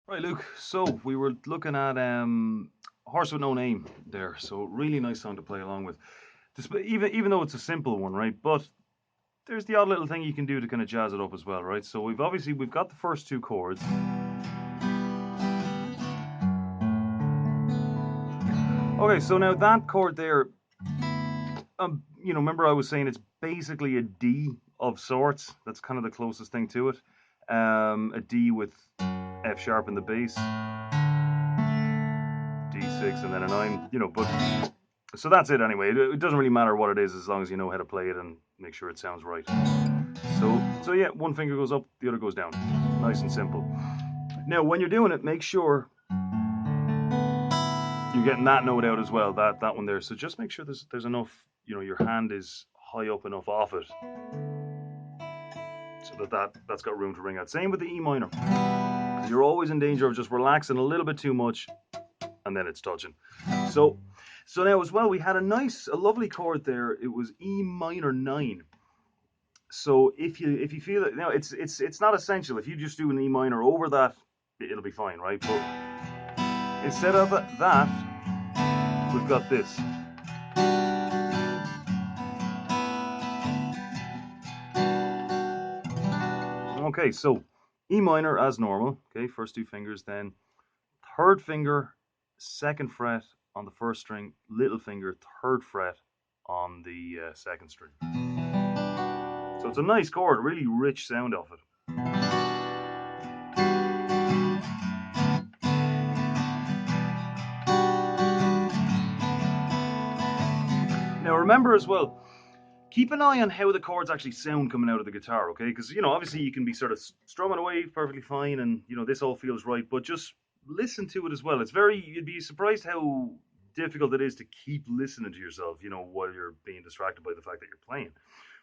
Right, Luke. So we were looking at Horse with No Name there. So really nice song to play along with. Even though it's a simple one, right? But there's the odd little thing you can do to kind of jazz it up as well, right? So we've got the first two chords. Okay, so now that chord there, remember I was saying it's basically a D of sorts. That's kind of the closest thing to it. A D with F sharp in the bass, D6, and then a nine. But so that's it anyway. It doesn't really matter what it is as long as you know how to play it and make sure it sounds right. So yeah, one finger goes up, the other goes down. Nice and simple. Now, when you're doing it, make sure you're getting that note out as well. That one there. So just make sure there's enough. Your hand is high up enough off it, so that's got room to ring out. Same with the E minor. You're always in danger of just relaxing a little bit too much, and then it's touching. So so now as well, we had a lovely chord there. It was E minor 9. So if you feel it, it's not essential. If you just do an E minor over that, it'll be fine, right? But instead of that, we've got this. Okay, so E minor as normal. Okay, first two fingers, then third finger, second fret on the first string, little finger, third fret on the second string. So it's a nice chord, really rich sound off it. Now remember as well, keep an eye on how the chords actually sound coming out of the guitar, okay? Because obviously you can be sort of strumming away perfectly fine, and this all feels right, but just listen to it as well. You'd be surprised how difficult it is to keep listening to yourself, while you're being distracted by the fact that you're playing,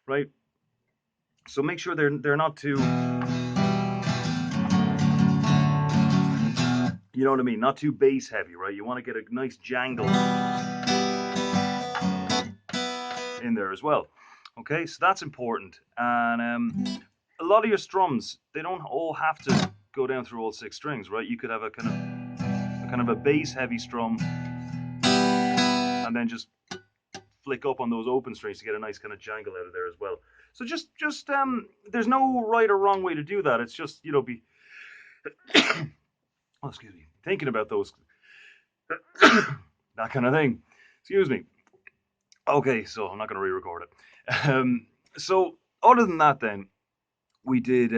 right? So make sure they're not too, you know what I mean, not too bass heavy, right? You want to get a nice jangle in there as well. Okay, so that's important, and a lot of your strums, they don't all have to go down through all six strings, right? You could have a bass heavy strum, and then just flick up on those open strings to get a nice kind of jangle out of there as well. So just there's no right or wrong way to do that. It's just be oh, excuse me, thinking about those that kind of thing. Excuse me. Okay, so I'm not going to re-record it. So other than that, then we did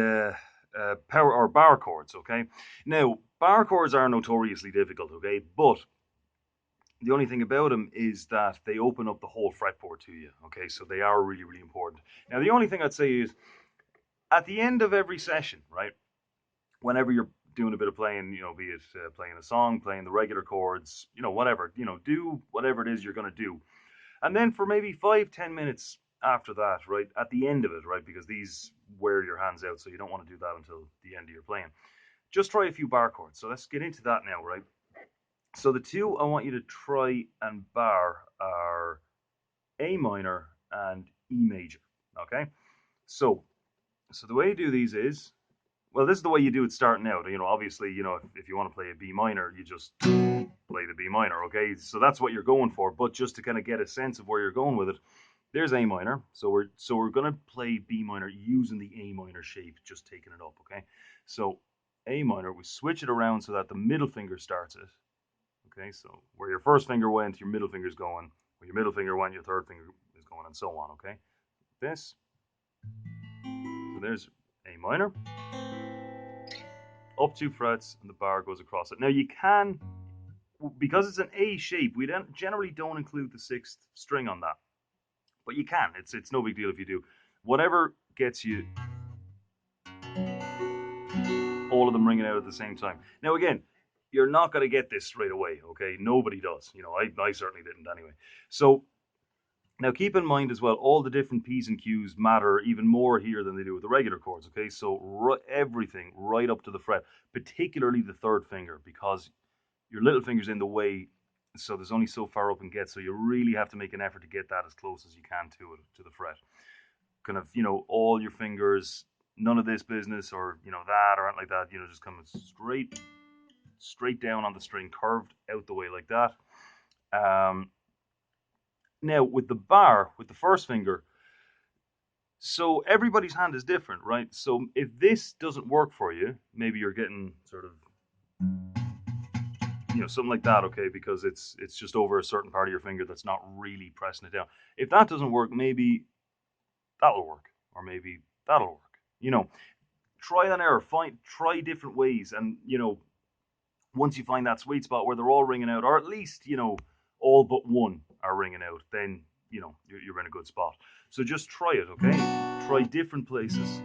power or bar chords. Okay, now bar chords are notoriously difficult. Okay, but the only thing about them is that they open up the whole fretboard to you. Okay, so they are really really important. Now the only thing I'd say is at the end of every session, right? Whenever you're doing a bit of playing, be it playing a song, playing the regular chords, whatever, do whatever it is you're going to do. And then for maybe 5-10 minutes after that, right, at the end of it, right, because these wear your hands out, so you don't want to do that until the end of your playing. Just try a few bar chords. So let's get into that now, right? So the two I want you to try and bar are A minor and E major. Okay? So so the way you do these is, well, this is the way you do it starting out. Obviously, if you want to play a B minor, you just play the B minor, okay? So that's what you're going for. But just to kind of get a sense of where you're going with it, there's A minor. So we're gonna play B minor using the A minor shape, just taking it up, okay? So A minor, we switch it around so that the middle finger starts it. Okay, so where your first finger went, your middle finger's going. Where your middle finger went, your third finger is going, and so on, okay? This. So there's A minor. Up two frets, and the bar goes across it. Now you can, because it's an A shape, we generally don't include the sixth string on that, but you can. It's no big deal if you do. Whatever gets you all of them ringing out at the same time. Now again, you're not going to get this straight away, okay? Nobody does. I certainly didn't anyway. So now keep in mind as well, all the different P's and Q's matter even more here than they do with the regular chords, okay? So everything right up to the fret, particularly the third finger, because your little finger's in the way, so there's only so far up and get, so you really have to make an effort to get that as close as you can to it, to the fret. Kind of, all your fingers, none of this business or, that or anything like that, just coming straight straight down on the string, curved out the way like that. Um, Now with the bar, with the first finger, so everybody's hand is different, right? So if this doesn't work for you, maybe you're getting sort of, something like that, okay, because it's just over a certain part of your finger that's not really pressing it down. If that doesn't work, maybe that'll work, or maybe that'll work. Try and error, try different ways, and once you find that sweet spot where they're all ringing out, or at least all but one are ringing out, then you're in a good spot. So just try it, okay? Try different places,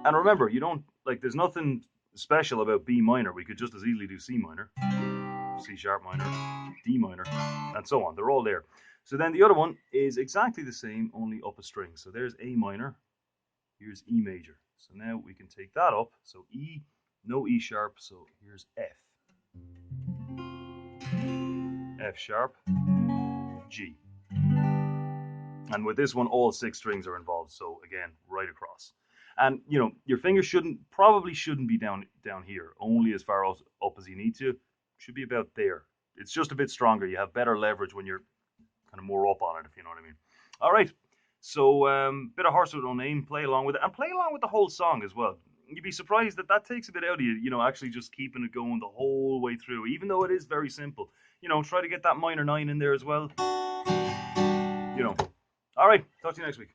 and remember, you don't like. There's nothing special about B minor. We could just as easily do C minor, C sharp minor, D minor, and so on. They're all there. So then the other one is exactly the same, only up a string. So there's A minor. Here's E major. So now we can take that up. So E, no E sharp. So here's F. F sharp, G. And with this one, all 6 strings are involved. So again, right across. And your finger probably shouldn't be down here, only as far up as you need to. Should be about there. It's just a bit stronger. You have better leverage when you're kind of more up on it, if you know what I mean. All right. So bit of Horse with No Name, play along with it, and play along with the whole song as well. You'd be surprised that takes a bit out of you, actually just keeping it going the whole way through, even though it is very simple. Try to get that minor 9 in there as well. All right, talk to you next week.